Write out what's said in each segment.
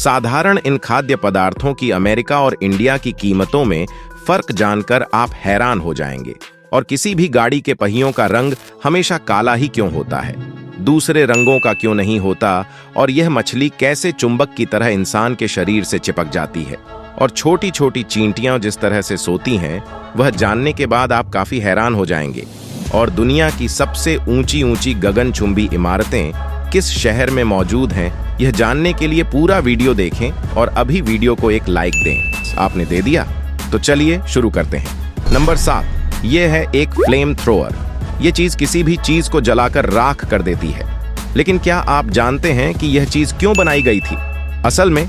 साधारण इन खाद्य पदार्थों की अमेरिका और इंडिया की कीमतों में फर्क जानकर आप हैरान हो जाएंगे। और किसी भी गाड़ी के पहियों का रंग हमेशा काला ही क्यों होता है, दूसरे रंगों का क्यों नहीं होता, और यह मछली कैसे चुंबक की तरह इंसान के शरीर से चिपक जाती है, और छोटी छोटी चींटियां जिस तरह से सोती हैं, वह जानने के बाद आप काफी हैरान हो जाएंगे। और दुनिया की सबसे ऊंची ऊंची गगनचुंबी इमारतें किस शहर में मौजूद हैं, यह जानने के लिए पूरा वीडियो देखें और अभी वीडियो को एक लाइक दें। आपने दे दिया? तो चलिए शुरू करते हैं। नंबर 7, यह है एक फ्लेम थ्रोअर। यह चीज किसी भी चीज को जलाकर राख कर देती है। लेकिन क्या आप जानते हैं कि यह चीज क्यों बनाई गई थी? असल में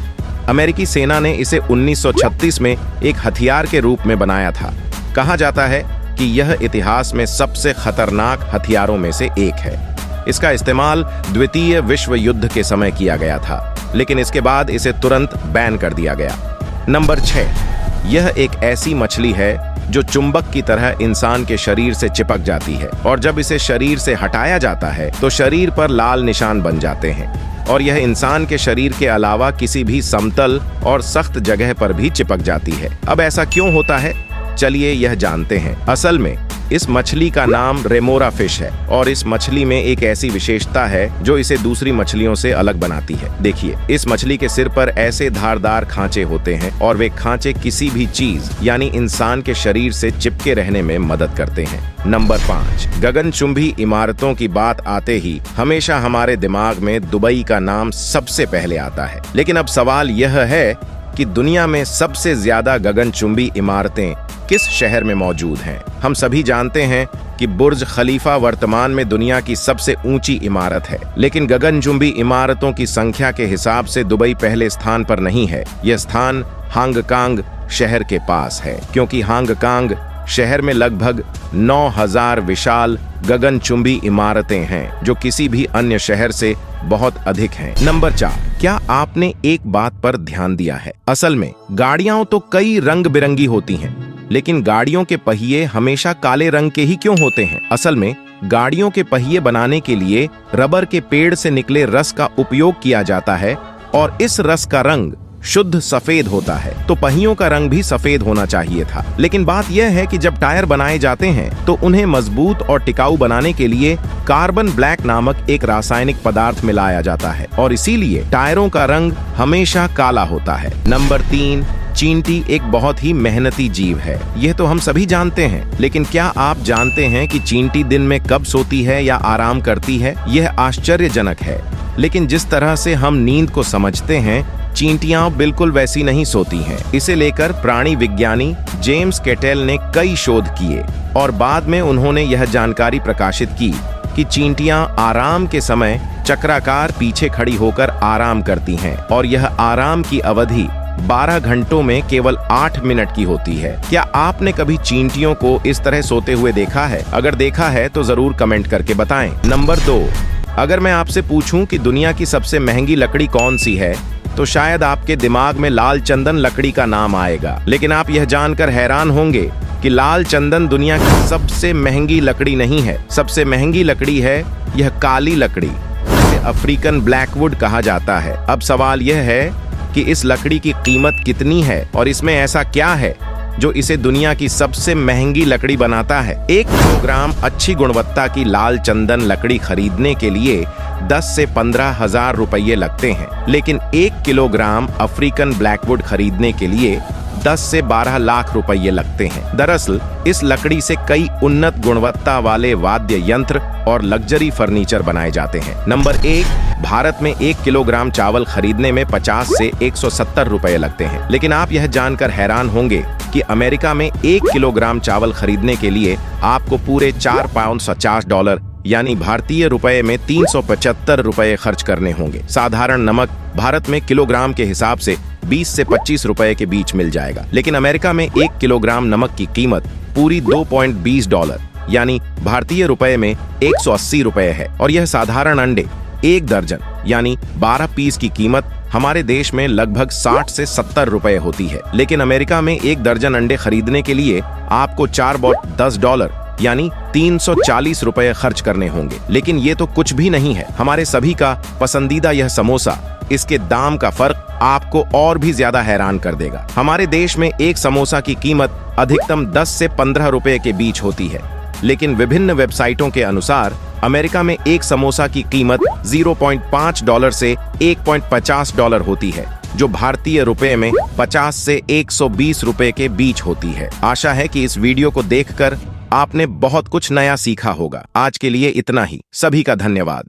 अमेरिकी सेना ने इसे 1936 में एक हथियार के रूप में बनाया था। कहा जाता है कि यह इतिहास में सबसे खतरनाक हथियारों में से एक है। इसका इस्तेमाल द्वितीय विश्व युद्ध के समय किया गया था, लेकिन इसके बाद इसे तुरंत बैन कर दिया गया। नंबर 6, यह एक ऐसी मछली है जो चुंबक की तरह इंसान के शरीर से चिपक जाती है, और जब इसे शरीर से हटाया जाता है तो शरीर पर लाल निशान बन जाते हैं, और यह इंसान के शरीर के अलावा किसी भी समतल और सख्त जगह पर भी चिपक जाती है। अब ऐसा क्यों होता है, चलिए यह जानते हैं। असल में इस मछली का नाम रेमोरा फिश है, और इस मछली में एक ऐसी विशेषता है जो इसे दूसरी मछलियों से अलग बनाती है। देखिए, इस मछली के सिर पर ऐसे धारदार खांचे होते हैं, और वे खांचे किसी भी चीज यानी इंसान के शरीर से चिपके रहने में मदद करते हैं। नंबर 5, गगनचुंबी इमारतों की बात आते ही हमेशा हमारे दिमाग में दुबई का नाम सबसे पहले आता है। लेकिन अब सवाल यह है कि दुनिया में सबसे ज्यादा गगनचुंबी इमारतें किस शहर में मौजूद हैं? हम सभी जानते हैं कि बुर्ज खलीफा वर्तमान में दुनिया की सबसे ऊंची इमारत है, लेकिन गगनचुंबी इमारतों की संख्या के हिसाब से दुबई पहले स्थान पर नहीं है। यह स्थान हांगकांग शहर के पास है, क्योंकि हांगकांग शहर में लगभग 9000 विशाल गगनचुंबी इमारतें हैं, जो किसी भी अन्य शहर से बहुत अधिक हैं। नंबर 4, क्या आपने एक बात पर ध्यान दिया है? असल में गाड़ियां तो कई रंग बिरंगी होती हैं, लेकिन गाड़ियों के पहिए हमेशा काले रंग के ही क्यों होते हैं? असल में गाड़ियों के पहिए बनाने के लिए रबर के पेड़ से निकले रस का उपयोग किया जाता है, और इस रस का रंग शुद्ध सफेद होता है, तो पहियों का रंग भी सफेद होना चाहिए था। लेकिन बात यह है कि जब टायर बनाए जाते हैं तो उन्हें मजबूत और टिकाऊ बनाने के लिए कार्बन ब्लैक नामक एक रासायनिक पदार्थ मिलाया जाता है, और इसीलिए टायरों का रंग हमेशा काला होता है। नंबर 3, चींटी एक बहुत ही मेहनती जीव है। यह तो हम सभी जानते हैं, लेकिन क्या आप जानते हैं कि चींटी दिन में कब सोती है या आराम करती है? यह आश्चर्यजनक है, लेकिन जिस तरह से हम नींद को समझते हैं, चींटियां बिल्कुल वैसी नहीं सोती हैं। इसे लेकर प्राणी विज्ञानी जेम्स कैटेल ने कई शोध किए, और बाद में उन्होंने यह जानकारी प्रकाशित की कि चींटियां आराम के समय चक्राकार पीछे खड़ी होकर आराम करती हैं, और यह आराम की अवधि 12 घंटों में केवल 8 मिनट की होती है। क्या आपने कभी चींटियों को इस तरह सोते हुए देखा है? अगर देखा है तो जरूर कमेंट करके बताएं। नंबर 2, अगर मैं आपसे पूछूं कि दुनिया की सबसे महंगी लकड़ी कौन सी है, तो शायद आपके दिमाग में लाल चंदन लकड़ी का नाम आएगा। लेकिन आप यह जानकर हैरान होंगे कि लाल चंदन दुनिया की सबसे महंगी लकड़ी नहीं है। सबसे महंगी लकड़ी है यह काली लकड़ी, जिसे अफ्रीकन ब्लैकवुड कहा जाता है। अब सवाल यह है कि इस लकड़ी की कीमत कितनी है, और इसमें ऐसा क्या है जो इसे दुनिया की सबसे महंगी लकड़ी बनाता है? 1 किलोग्राम अच्छी गुणवत्ता की लाल चंदन लकड़ी खरीदने के लिए 10 से 15 हजार रुपये लगते हैं, लेकिन 1 किलोग्राम अफ्रीकन ब्लैकवुड खरीदने के लिए 10 से 12 लाख रुपये लगते हैं। दरअसल इस लकड़ी से कई उन्नत गुणवत्ता वाले वाद्य यंत्र और लग्जरी फर्नीचर बनाए जाते हैं। नंबर 1, भारत में 1 किलोग्राम चावल खरीदने में 50 से 170 रुपये लगते हैं। लेकिन आप यह जानकर हैरान होंगे कि अमेरिका में 1 किलोग्राम चावल खरीदने के लिए आपको पूरे 4 पाउंड 50 डॉलर यानी भारतीय रुपए में 375 रुपये खर्च करने होंगे। साधारण नमक भारत में किलोग्राम के हिसाब से 20 से 25 रुपए के बीच मिल जाएगा, लेकिन अमेरिका में 1 किलोग्राम नमक की कीमत पूरी 2.20 डॉलर यानी भारतीय रुपए में 180 रुपए है। और यह साधारण अंडे 1 दर्जन यानी 12 पीस की कीमत हमारे देश में लगभग 60 से 70 रुपए होती है, लेकिन अमेरिका में 1 दर्जन अंडे खरीदने के लिए आपको 4.10 डॉलर यानी 340 रुपए खर्च करने होंगे। लेकिन ये तो कुछ भी नहीं है। हमारे सभी का पसंदीदा यह समोसा, इसके दाम का फर्क आपको और भी ज्यादा हैरान कर देगा। हमारे देश में एक समोसा की कीमत अधिकतम 10 से 15 रुपए के बीच होती है, लेकिन विभिन्न वेबसाइटों के अनुसार अमेरिका में एक समोसा की कीमत $0.5 से $1.50 होती है, जो भारतीय रुपए में 50 से 120 रुपए के बीच होती है। आशा है कि इस वीडियो को देखकर आपने बहुत कुछ नया सीखा होगा। आज के लिए इतना ही। सभी का धन्यवाद।